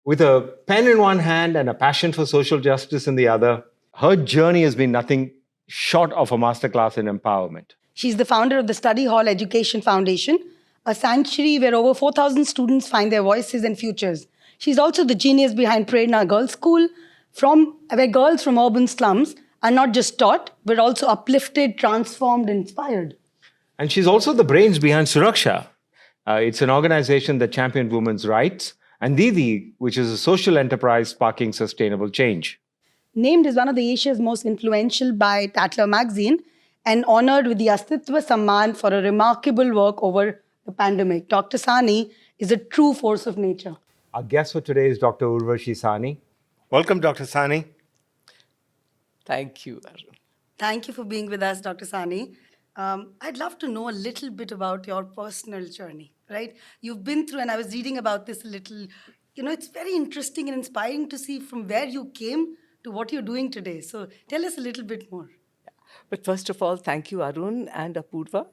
With a pen in one hand and a passion for social justice in the other, her journey has been nothing short of a masterclass in empowerment. She's the founder of the Study Hall Education Foundation, a sanctuary where over 4,000 students find their voices and futures. She's also the genius behind Prerna Girls School, where girls from urban slums are not just taught, but also uplifted, transformed, inspired. And she's also the brains behind Suraksha. It's an organization that champions women's rights, and DiDi, which is a social enterprise sparking sustainable change. Named as one of the Asia's most influential by Tatler magazine and honored with the Astitva Samman for a remarkable work over the pandemic, Dr. Sahni is a true force of nature. Our guest for today is Dr. Urvashi Sahni. Welcome, Dr. Sahni. Thank you, Arun. Thank you for being with us, Dr. Sahni. I'd love to know a little bit about your personal journey, right? You've been through, and I was reading about this a little. It's very interesting and inspiring to see from where you came to what you're doing today. So tell us a little bit more. But first of all, thank you, Arun and Apoorva,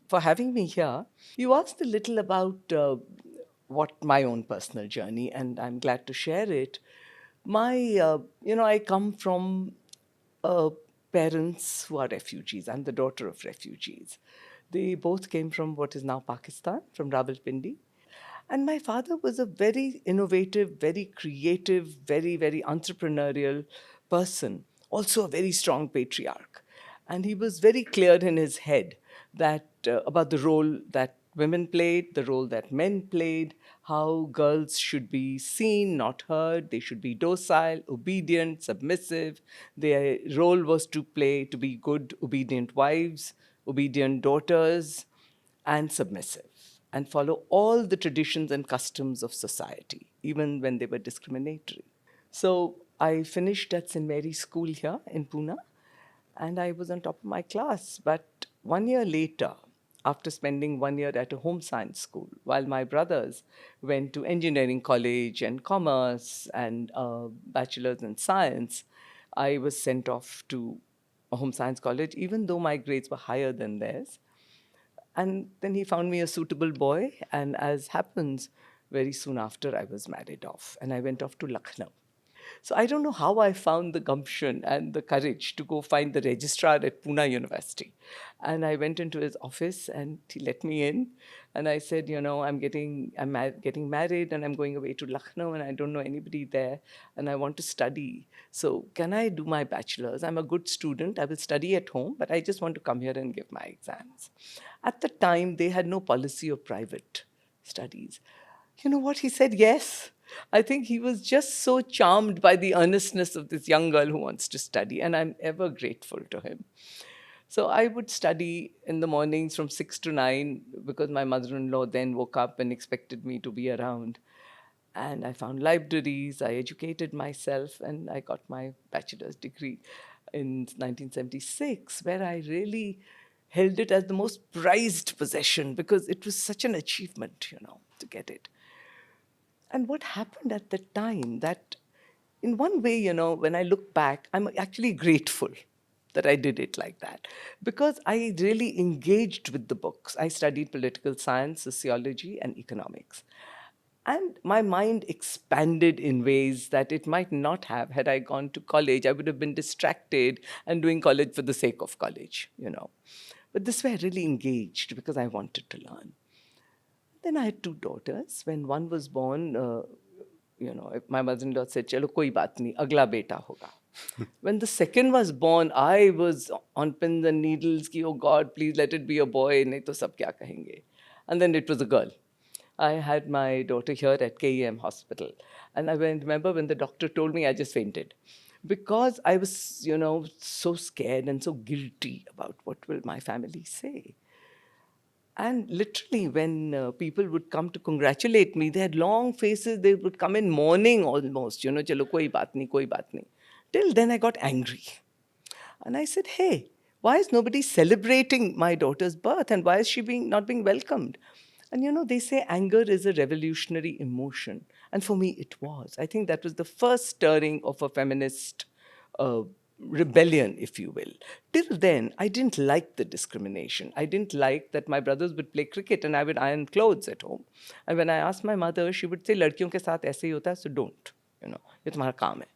for having me here. You asked a little about what my own personal journey, and I'm glad to share it. I come from parents who are refugees. I'm the daughter of refugees. They both came from what is now Pakistan, from Rawalpindi. And my father was a very innovative, very creative, very, very entrepreneurial person, also a very strong patriarch. And he was very clear in his head that about the role that women played, the role that men played, how girls should be seen, not heard. They should be docile, obedient, submissive. Their role was to be good, obedient wives, obedient daughters, and submissive, and follow all the traditions and customs of society, even when they were discriminatory. So I finished at St. Mary's School here in Pune, and I was on top of my class. But 1 year later, after spending 1 year at a home science school, while my brothers went to engineering college and commerce and bachelor's in science, I was sent off to a home science college, even though my grades were higher than theirs. And then he found me a suitable boy, and as happens, very soon after I was married off, and I went off to Lucknow. So I don't know how I found the gumption and the courage to go find the registrar at Pune University. And I went into his office and he let me in. And I said, I'm getting married and I'm going away to Lucknow and I don't know anybody there and I want to study. So can I do my bachelor's? I'm a good student. I will study at home, but I just want to come here and give my exams. At the time, they had no policy of private studies. You know what? He said yes. I think he was just so charmed by the earnestness of this young girl who wants to study, and I'm ever grateful to him. So I would study in the mornings from 6 to 9 because my mother-in-law then woke up and expected me to be around. And I found libraries, I educated myself, and I got my bachelor's degree in 1976, where I really held it as the most prized possession because it was such an achievement, to get it. And what happened at the time that, in one way, when I look back, I'm actually grateful that I did it like that because I really engaged with the books. I studied political science, sociology, and economics. And my mind expanded in ways that it might not have had I gone to college. I would have been distracted and doing college for the sake of college, But this way I really engaged because I wanted to learn. Then I had 2 daughters. When one was born, my mother-in-law said, "Chalo, koi baat nahi, agla beta hoga." When the second was born, I was on pins and needles, ki, oh God, please let it be a boy, nahi to sab kya kahenge. And then it was a girl. I had my daughter here at KEM hospital. And I remember when the doctor told me, I just fainted. Because I was, so scared and so guilty about what will my family say. And literally, when people would come to congratulate me, they had long faces. They would come in mourning almost, chalo koi baat nahi, koi baat nahi. Till then, I got angry. And I said, hey, why is nobody celebrating my daughter's birth? And why is she not being welcomed? And they say anger is a revolutionary emotion. And for me, it was. I think that was the first stirring of a feminist rebellion, if you will. Till then, I didn't like the discrimination. I didn't like that my brothers would play cricket and I would iron clothes at home. And when I asked my mother, she would say, "Ladkiyon ke saath aise hi hota hai, so don't. Ye tumhara kaam hai."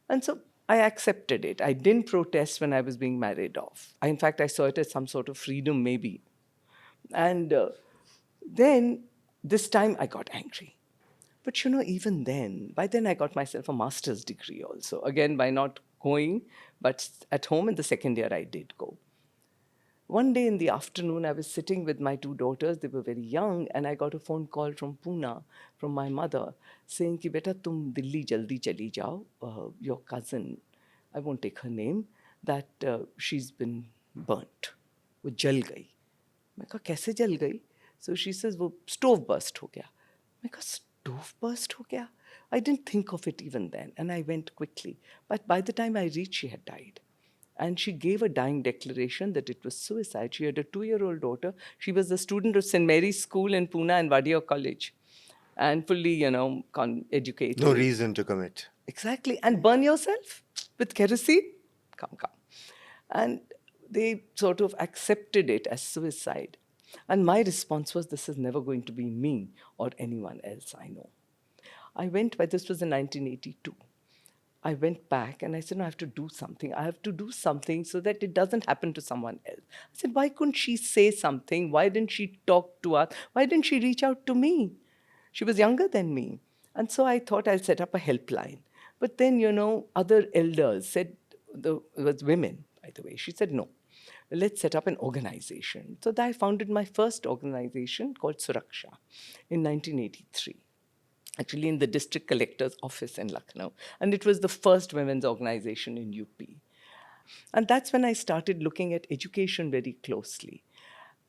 And so I accepted it. I didn't protest when I was being married off. In fact, I saw it as some sort of freedom, maybe. And then this time I got angry. But even then, by then I got myself a master's degree also. Again, by not going, but at home in the second year I did go. One day in the afternoon, I was sitting with my two daughters. They were very young, and I got a phone call from Pune, from my mother, saying कि बेटा तुम दिल्ली जल्दी चली जाओ. Your cousin, I won't take her name, that she's been burnt. वो जल गई. मैं कहा कैसे जल गई? So she says वो stove burst हो गया. मैं कहा stove burst हो गया? I didn't think of it even then, and I went quickly. But by the time I reached, she had died. And she gave a dying declaration that it was suicide. She had a 2-year-old daughter. She was a student of St. Mary's School in Pune and Wadia College. And fully, educated. No reason to commit. Exactly. And burn yourself with kerosene? Come. And they sort of accepted it as suicide. And my response was, this is never going to be me or anyone else I know. I went, but this was in 1982. I went back and I said, no, I have to do something. I have to do something so that it doesn't happen to someone else. I said, why couldn't she say something? Why didn't she talk to us? Why didn't she reach out to me? She was younger than me. And so I thought I'll set up a helpline. But then, other elders said, it was women, by the way. She said, no, let's set up an organization. So I founded my first organization called Suraksha in 1983. Actually in the district collector's office in Lucknow. And it was the first women's organization in UP. And that's when I started looking at education very closely.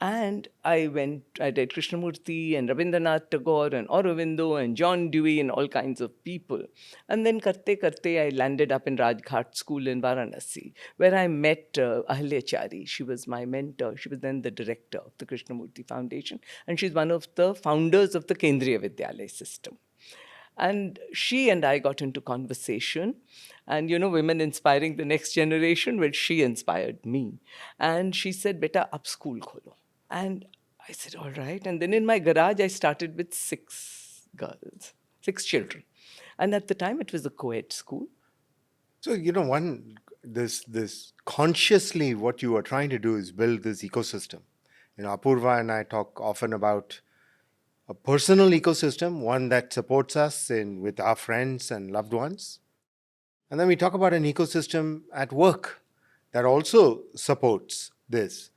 And I did Krishnamurti and Rabindranath Tagore and Aurobindo and John Dewey and all kinds of people. And then karte, I landed up in Rajghat School in Varanasi, where I met Ahalyachari. She was my mentor. She was then the director of the Krishnamurti Foundation. And she's one of the founders of the Kendriya Vidyalaya system. And she and I got into conversation. And, women inspiring the next generation, well, she inspired me. And she said, beta, ab school kholo. And I said, all right. And then in my garage, I started with 6 girls, 6 children. And at the time, it was a co-ed school. So, this consciously what you are trying to do is build this ecosystem. Apoorva and I talk often about a personal ecosystem, one that supports us with our friends and loved ones. And then we talk about an ecosystem at work that also supports this.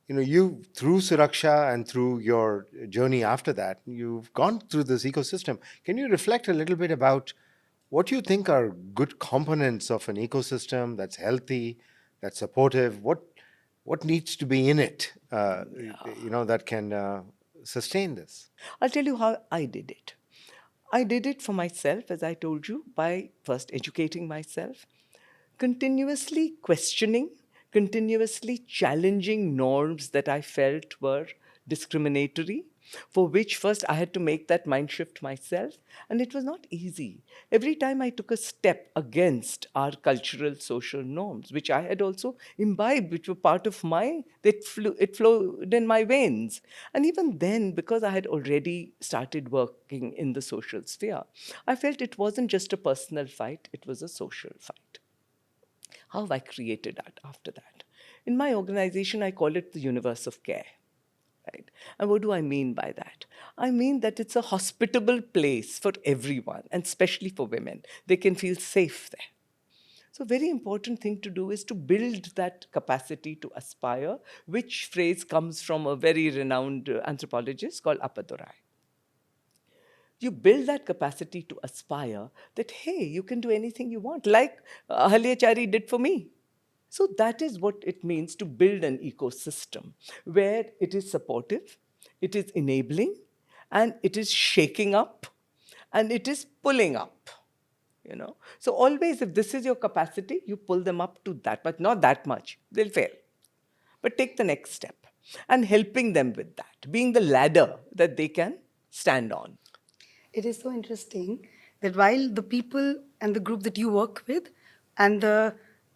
You, through Suraksha and through your journey after that, you've gone through this ecosystem. Can you reflect a little bit about what you think are good components of an ecosystem that's healthy, that's supportive? What needs to be in it, that can sustain this? I'll tell you how I did it. I did it for myself, as I told you, by first educating myself, continuously questioning, continuously challenging norms that I felt were discriminatory, for which first I had to make that mind shift myself. And it was not easy. Every time I took a step against our cultural social norms, which I had also imbibed, which were part of it flowed in my veins. And even then, because I had already started working in the social sphere, I felt it wasn't just a personal fight, it was a social fight. How have I created that after that? In my organization, I call it the universe of care. Right? And what do I mean by that? I mean that it's a hospitable place for everyone, and especially for women. They can feel safe there. So a very important thing to do is to build that capacity to aspire, which phrase comes from a very renowned anthropologist called Appadurai. You build that capacity to aspire that, hey, you can do anything you want, like Ahalyachari did for me. So that is what it means to build an ecosystem where it is supportive, it is enabling, and it is shaking up, and it is pulling up. So always, if this is your capacity, you pull them up to that much, not that much, they'll fail. But take the next step, and helping them with that, being the ladder that they can stand on. It is so interesting that while the people and the group that you work with and the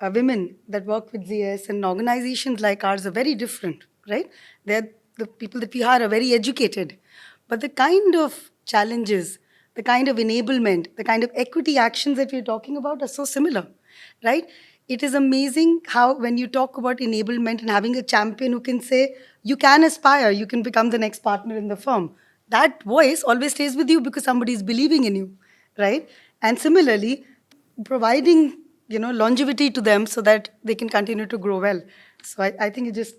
women that work with ZS and organizations like ours are very different, right? They're the people that we hire are very educated, but the kind of challenges, the kind of enablement, the kind of equity actions that we're talking about are so similar, right? It is amazing how when you talk about enablement and having a champion who can say, you can aspire, you can become the next partner in the firm, that voice always stays with you because somebody is believing in you, right? And similarly, providing longevity to them so that they can continue to grow well. So I think it just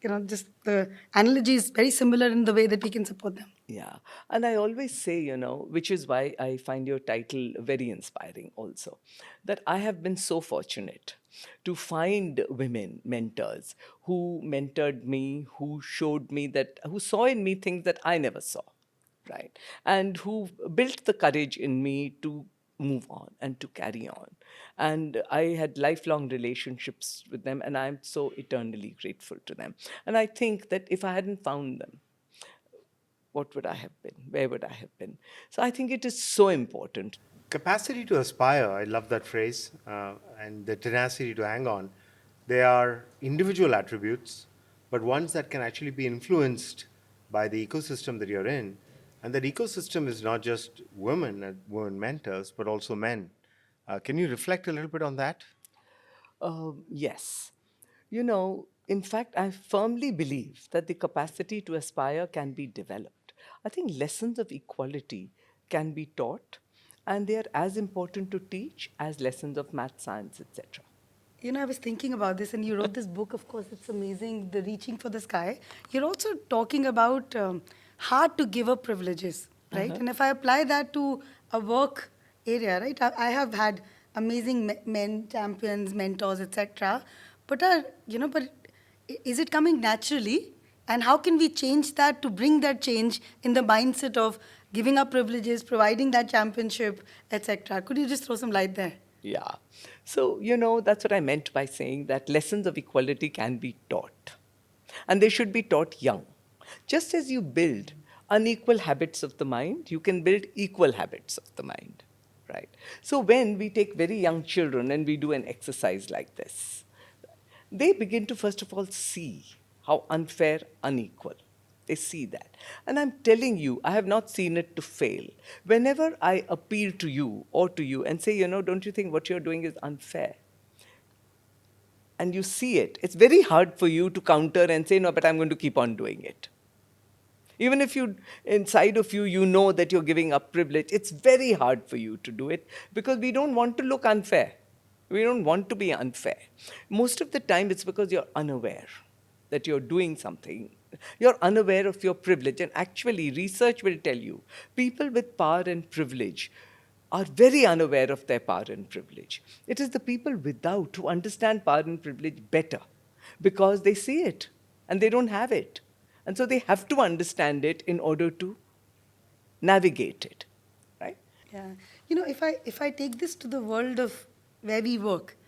the analogy is very similar in the way that we can support them. Yeah. And I always say, which is why I find your title very inspiring also, that I have been so fortunate to find women mentors who mentored me, who showed me that, who saw in me things that I never saw, right? And who built the courage in me to move on and to carry on. And I had lifelong relationships with them, and I'm so eternally grateful to them. And I think that if I hadn't found them, what would I have been? Where would I have been? So I think it is so important. Capacity to aspire, I love that phrase, and the tenacity to hang on. They are individual attributes, but ones that can actually be influenced by the ecosystem that you're in. And that ecosystem is not just women and women mentors, but also men. Can you reflect a little bit on that? Yes. In fact, I firmly believe that the capacity to aspire can be developed. I think lessons of equality can be taught, and they are as important to teach as lessons of math, science, etc. I was thinking about this, and you wrote this book. Of course, it's amazing, The Reaching for the Sky. You're also talking about hard to give up privileges, right? And if I apply that to a work area, right, I have had amazing men, champions, mentors, etc. But is it coming naturally? And how can we change that to bring that change in the mindset of giving up privileges, providing that championship, etc.? Could you just throw some light there? Yeah. So, that's what I meant by saying that lessons of equality can be taught. And they should be taught young. Just as you build unequal habits of the mind, you can build equal habits of the mind. Right? So, when we take very young children and we do an exercise like this, they begin to first of all see how unfair, unequal. They see that. And I'm telling you, I have not seen it to fail. Whenever I appeal to you or to you and say, don't you think what you're doing is unfair? And you see it, it's very hard for you to counter and say, no, but I'm going to keep on doing it. Even if you, inside of you, you know that you're giving up privilege, it's very hard for you to do it because we don't want to look unfair. We don't want to be unfair. Most of the time, it's because you're unaware that you're doing something. You're unaware of your privilege. And actually, research will tell you people with power and privilege are very unaware of their power and privilege. It is the people without who understand power and privilege better because they see it and they don't have it. And so they have to understand it in order to navigate it, right? Yeah. If I take this to the world of where we work,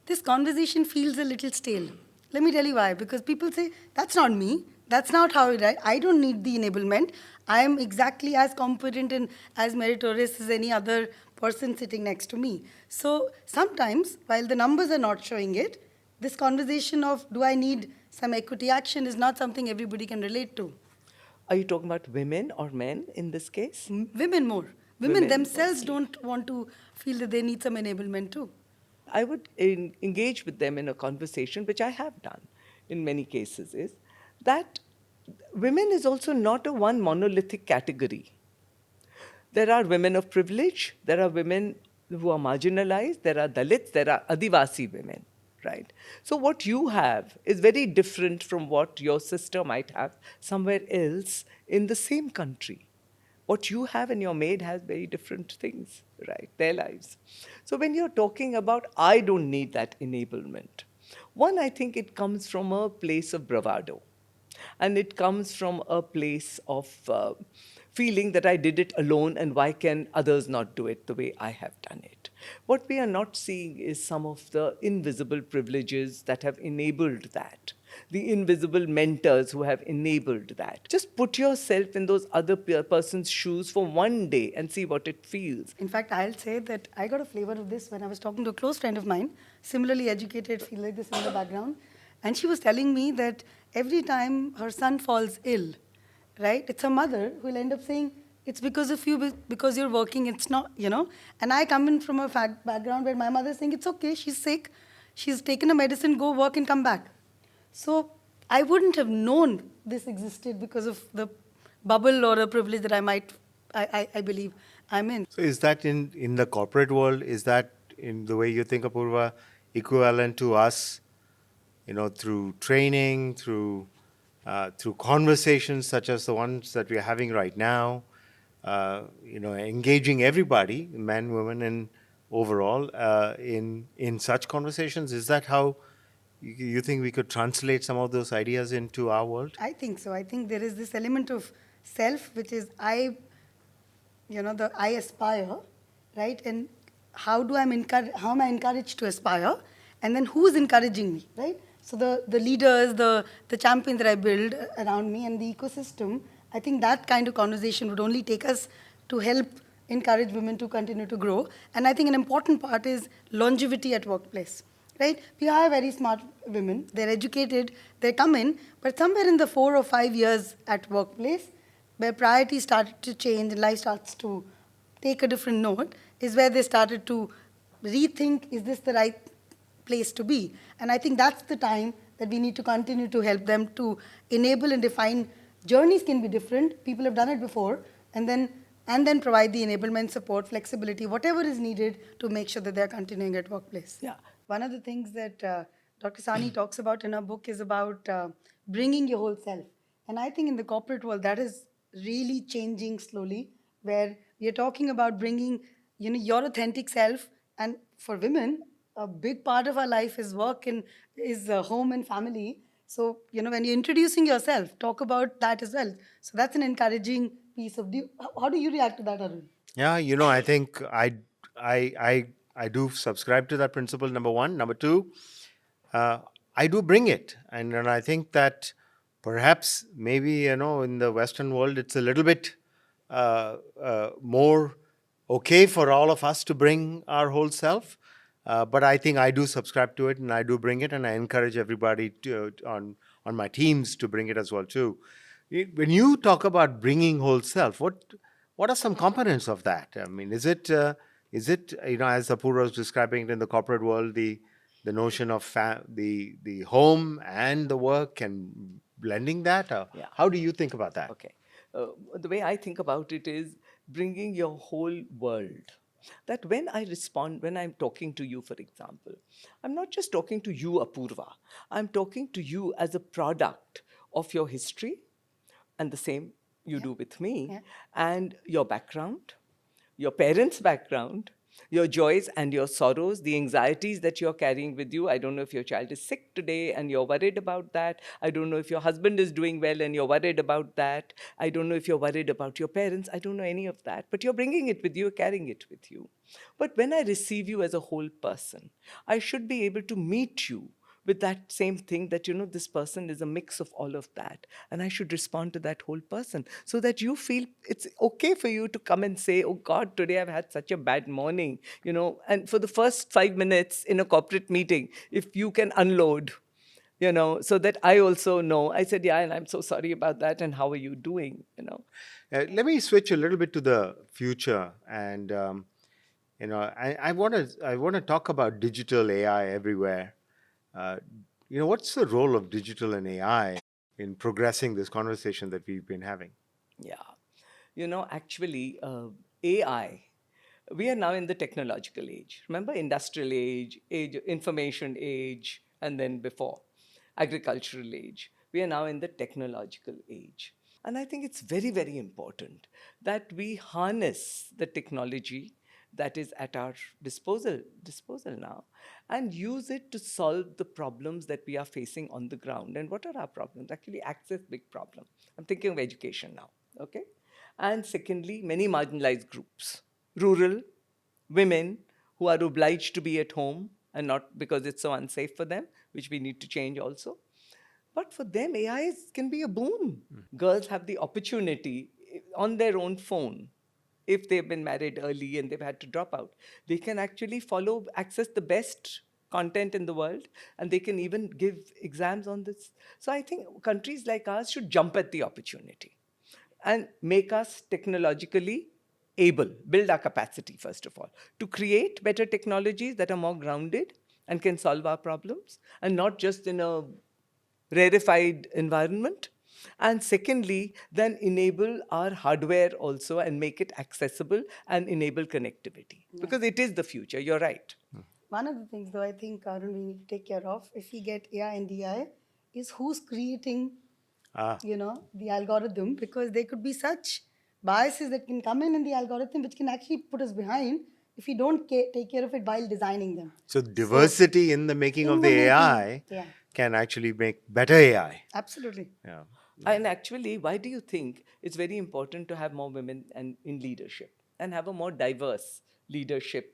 this conversation feels a little stale. Let me tell you why. Because people say, that's not me. That's not how it is. I don't need the enablement. I am exactly as competent and as meritorious as any other person sitting next to me. So sometimes, while the numbers are not showing it, this conversation of do I need some equity action is not something everybody can relate to. Are you talking about women or men in this case? Women more. Women Women themselves mostly. don't want to feel that they need some enablement too. I would engage with them in a conversation, which I have done in many cases, is that women is also not a one monolithic category. There are women of privilege, there are women who are marginalized, there are Dalits, there are Adivasi women, right? So what you have is very different from what your sister might have somewhere else in the same country. What you have and your maid has very different things, right? Their lives. So when you're talking about, I don't need that enablement, one, I think it comes from a place of bravado. And it comes from a place of feeling that I did it alone and why can others not do it the way I have done it? What we are not seeing is some of the invisible privileges that have enabled that. the invisible mentors who have enabled that. Just put yourself in those other person's shoes for one day and see what it feels. In fact, I'll say that I got a flavor of this when I was talking to a close friend of mine, similarly educated, feel like this in the background. And she was telling me that every time her son falls ill, right, it's her mother who will end up saying, it's because of you, because you're working, it's not, you know. And I come in from a background where my mother's saying, it's okay, she's sick, she's taken a medicine, go work and come back. So I wouldn't have known this existed because of the bubble or a privilege that I believe I'm in. So is that in the corporate world, is that in the way you think, Apoorva, equivalent to us, through training, through conversations such as the ones that we're having right now, engaging everybody, men, women, and overall, in such conversations? Is that how you think we could translate some of those ideas into our world? I think so. I think there is this element of self, which is I aspire, right? And how am I encouraged to aspire? And then who's encouraging me, right? So the leaders, the champions that I build around me and the ecosystem, I think that kind of conversation would only take us to help encourage women to continue to grow. And I think an important part is longevity at workplace, right? We are very smart women. They're educated. They come in, but somewhere in the 4 or 5 years at workplace, where priorities started to change and life starts to take a different note, is where they started to rethink, is this the right place to be? And I think that's the time that we need to continue to help them to enable and define. Journeys can be different. People have done it before. And then provide the enablement, support, flexibility, whatever is needed to make sure that they're continuing at workplace. Yeah. One of the things that Dr. Sahni talks about in her book is about bringing your whole self. And I think in the corporate world, that is really changing slowly, where we are talking about bringing your authentic self. And for women, a big part of our life is work and is home and family. So, when you're introducing yourself, talk about that as well. So that's an encouraging piece of how do you react to that, Arun? Yeah, I think I do subscribe to that principle. Number one, number two, I do bring it, and I think that perhaps maybe in the Western world it's a little bit more okay for all of us to bring our whole self. But I think I do subscribe to it, and I do bring it, and I encourage everybody on my teams to bring it as well too. When you talk about bringing whole self, what are some components of that? I mean, is it as Apoorva was describing it in the corporate world, the notion of the home and the work and blending that? Yeah. How do you think about that? Okay. The way I think about it is bringing your whole world. That when I'm talking to you, for example, I'm not just talking to you, Apoorva. I'm talking to you as a product of your history, and the same you do with me, and your background, your parents' background, your joys and your sorrows, the anxieties that you're carrying with you. I don't know if your child is sick today and you're worried about that. I don't know if your husband is doing well and you're worried about that. I don't know if you're worried about your parents. I don't know any of that. But you're bringing it with you, carrying it with you. But when I receive you as a whole person, I should be able to meet you with that same thing that, this person is a mix of all of that. And I should respond to that whole person so that you feel it's okay for you to come and say, oh God, today I've had such a bad morning, and for the first 5 minutes in a corporate meeting, if you can unload, so that I also know. I said, yeah, and I'm so sorry about that. And how are you doing, Let me switch a little bit to the future, and I want to talk about digital AI everywhere. What's the role of digital and AI in progressing this conversation that we've been having? Yeah. Actually, AI, we are now in the technological age. Remember, industrial age, information age, and then before, agricultural age. We are now in the technological age. And I think it's very, very important that we harness the technology that is at our disposal now, and use it to solve the problems that we are facing on the ground. And what are our problems? Actually, access, big problem. I'm thinking of education now, okay? And secondly, many marginalized groups, rural, women who are obliged to be at home and not because it's so unsafe for them, which we need to change also. But for them, AI can be a boon. Girls have the opportunity on their own phone. If they've been married early and they've had to drop out, they can actually access the best content in the world, and they can even give exams on this. So I think countries like ours should jump at the opportunity and make us technologically able, build our capacity, first of all, to create better technologies that are more grounded and can solve our problems, and not just in a rarefied environment. And secondly, then enable our hardware also and make it accessible and enable connectivity. Because it is the future, you're right. One of the things, though, I think, Arun, we need to take care of if we get AI and DI is who's creating, the algorithm, because there could be such biases that can come in the algorithm which can actually put us behind if we don't take care of it while designing them. So diversity in the making of in the the making, AI yeah. can actually make better AI. Absolutely. Yeah. And actually, why do you think it's very important to have more women in leadership and have a more diverse leadership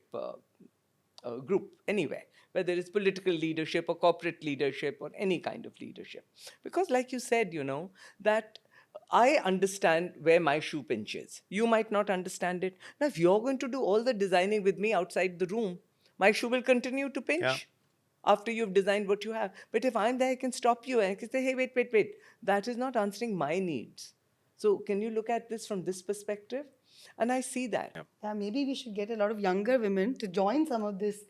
group anywhere, whether it's political leadership or corporate leadership or any kind of leadership? Because like you said, that I understand where my shoe pinches. You might not understand it. Now, if you're going to do all the designing with me outside the room, my shoe will continue to pinch. Yeah. After you've designed what you have. But if I'm there, I can stop you and I can say, hey, wait. That is not answering my needs. So can you look at this from this perspective? And I see that. Yeah, maybe we should get a lot of younger women to join some of this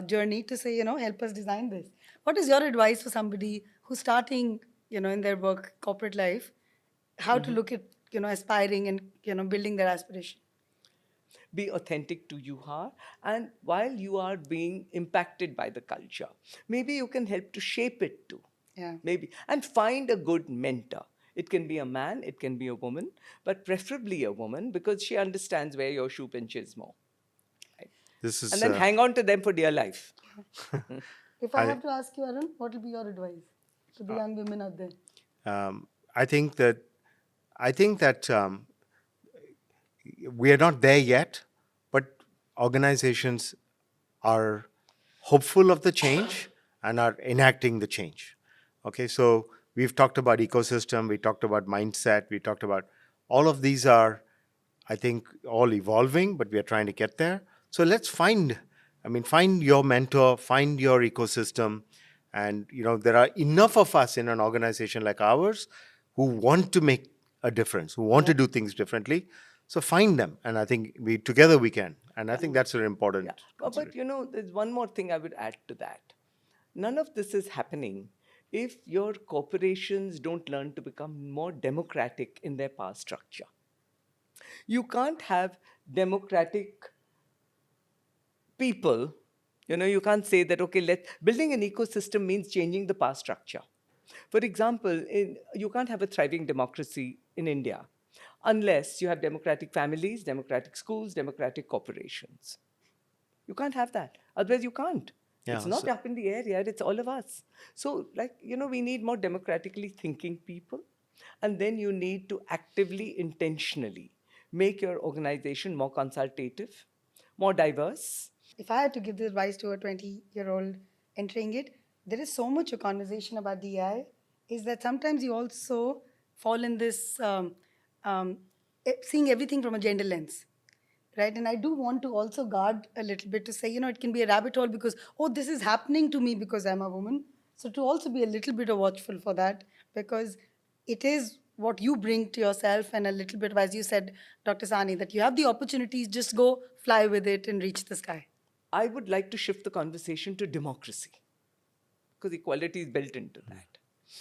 journey to say, help us design this. What is your advice for somebody who's starting, in their work, corporate life, how to look at, aspiring and, building their aspiration? Be authentic to you are, and while you are being impacted by the culture, maybe you can help to shape it too. Yeah. Maybe. And find a good mentor. It can be a man, it can be a woman, but preferably a woman, because she understands where your shoe pinches more. Right? This is And then hang on to them for dear life. If I have to ask you, Arun, what will be your advice to the young women out there? I think that we are not there yet, but organizations are hopeful of the change and are enacting the change. Okay, so we've talked about ecosystem, we talked about mindset, we talked about all of these are, I think, all evolving, but we are trying to get there. So let's find your mentor, find your ecosystem, and there are enough of us in an organization like ours who want to make a difference, who want to do things differently. So find them, and I think together we can. And I think that's an important. Yeah. But there's one more thing I would add to that. None of this is happening if your corporations don't learn to become more democratic in their power structure. You can't have democratic people. You can't say that, okay, building an ecosystem means changing the power structure. For example, you can't have a thriving democracy in India unless you have democratic families, democratic schools, democratic corporations. You can't have that. Otherwise, you can't. Yeah, it's not up in the air yet. It's all of us. So, we need more democratically thinking people. And then you need to actively, intentionally make your organization more consultative, more diverse. If I had to give this advice to a 20-year-old entering it, there is so much a conversation about DI, is that sometimes you also fall in this seeing everything from a gender lens. Right? And I do want to also guard a little bit to say, it can be a rabbit hole because, this is happening to me because I'm a woman. So to also be a little bit watchful for that, because it is what you bring to yourself, and a little bit of, as you said, Dr. Sahni, that you have the opportunities, just go fly with it and reach the sky. I would like to shift the conversation to democracy, because equality is built into that.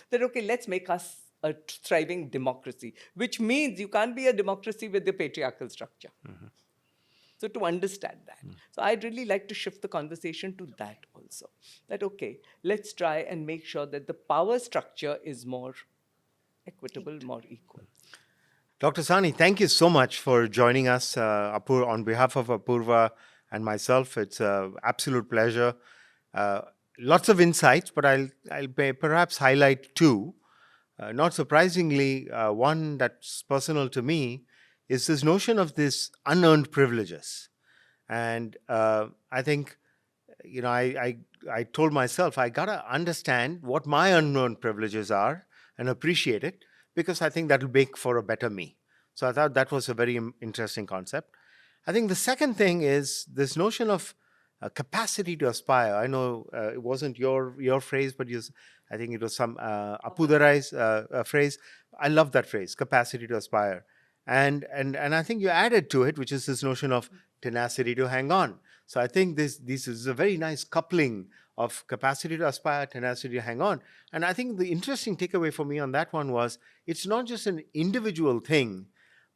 That, okay, let's make us a thriving democracy, which means you can't be a democracy with the patriarchal structure. Mm-hmm. So to understand that. So I'd really like to shift the conversation to that also. That, okay, let's try and make sure that the power structure is more equitable, more equal. Dr. Sahni, thank you so much for joining us on behalf of Apoorva and myself. It's an absolute pleasure. Lots of insights, but I'll perhaps highlight two. Not surprisingly, one that's personal to me is this notion of this unearned privileges. And I think I told myself I gotta understand what my unknown privileges are and appreciate it, because I think that'll make for a better me. So I thought that was a very interesting concept. I think the second thing is this notion of capacity to aspire. I know it wasn't your phrase, but I think it was some Apudarai's phrase. I love that phrase, capacity to aspire, and I think you added to it, which is this notion of tenacity to hang on. So I think this is a very nice coupling of capacity to aspire, tenacity to hang on. And I think the interesting takeaway for me on that one was it's not just an individual thing,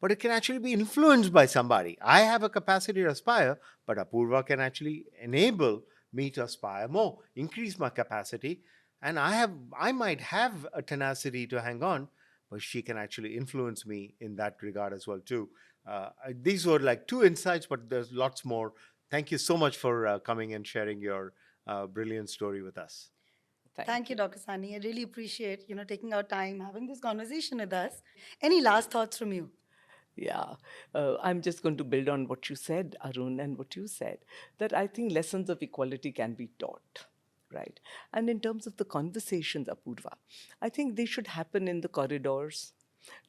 but it can actually be influenced by somebody. I have a capacity to aspire, but Apoorva can actually enable me to aspire more, increase my capacity. And I might have a tenacity to hang on, but she can actually influence me in that regard as well too. These were like two insights, but there's lots more. Thank you so much for coming and sharing your brilliant story with us. Thank you, Dr. Sahni. I really appreciate, taking our time, having this conversation with us. Any last thoughts from you? Yeah, I'm just going to build on what you said, Arun, and what you said, that I think lessons of equality can be taught, right? And in terms of the conversations, Apoorva, I think they should happen in the corridors.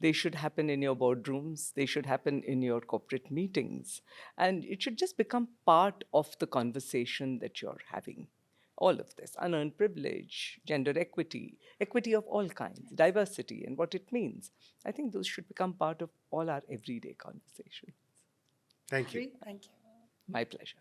They should happen in your boardrooms. They should happen in your corporate meetings. And it should just become part of the conversation that you're having. All of this, unearned privilege, gender equity, equity of all kinds, diversity, and what it means. I think those should become part of all our everyday conversations. Thank you. Thank you. My pleasure.